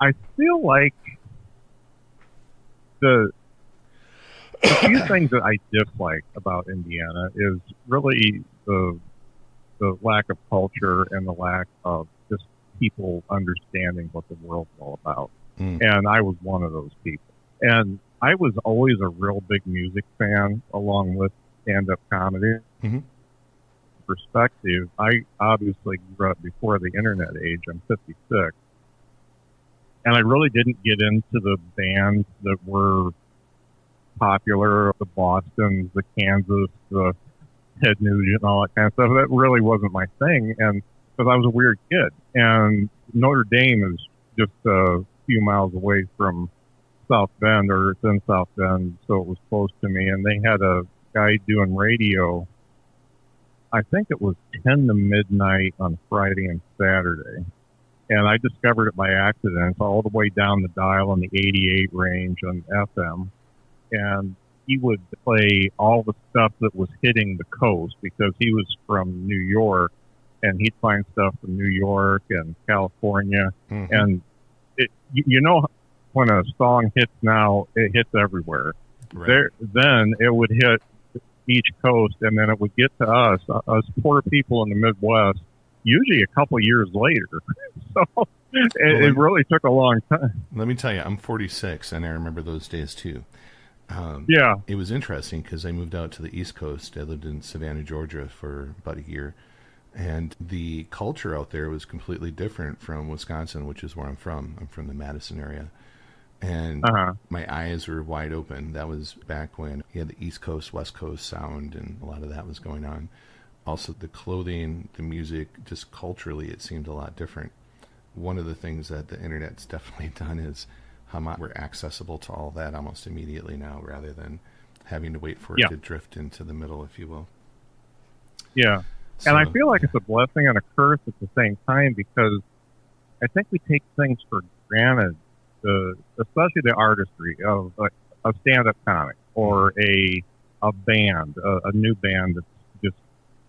I feel like the few things that I dislike about Indiana is really the lack of culture and the lack of just people understanding what the world's all about. And I was one of those people. And I was always a real big music fan, along with stand-up comedy. Perspective, I obviously grew up before the internet age. I'm 56. And I really didn't get into the bands that were popular, the Bostons, the Kansas, the Ted Nugent, and all that kind of stuff. That really wasn't my thing, and because I was a weird kid. And Notre Dame is just a few miles away from South Bend, or it's in South Bend, so it was close to me. And they had a guy doing radio, I think it was 10 to midnight on Friday and Saturday. And I discovered it by accident. It's all the way down the dial in the 88 range on FM. And he would play all the stuff that was hitting the coast, because he was from New York, and he'd find stuff from New York and California. And you know, when a song hits now, it hits everywhere. Then it would hit each coast, and then it would get to us poor people in the Midwest, usually a couple years later. So it really took a long time. Let me tell you, I'm 46, and I remember those days too. It was interesting because I moved out to the East Coast. I lived in Savannah, Georgia for about a year. And the culture out there was completely different from Wisconsin, which is where I'm from. I'm from the Madison area. And my eyes were wide open. That was back when you had the East Coast, West Coast sound, and a lot of that was going on. Also, the clothing, the music, just culturally, it seemed a lot different. One of the things that the internet's definitely done is how much we're accessible to all that almost immediately now, rather than having to wait for it to drift into the middle, if you will. Yeah. So, and I feel like it's a blessing and a curse at the same time, because I think we take things for granted, especially the artistry of a stand-up comic or a band, a new band that's just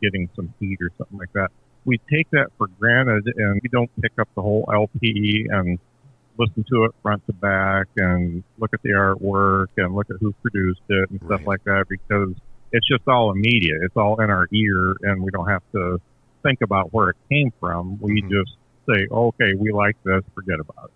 getting some heat or something like that. We take that for granted, and we don't pick up the whole LP and listen to it front to back and look at the artwork and look at who produced it and stuff like that, because it's just all immediate. It's all in our ear, and we don't have to think about where it came from. We just say, okay, we like this, forget about it.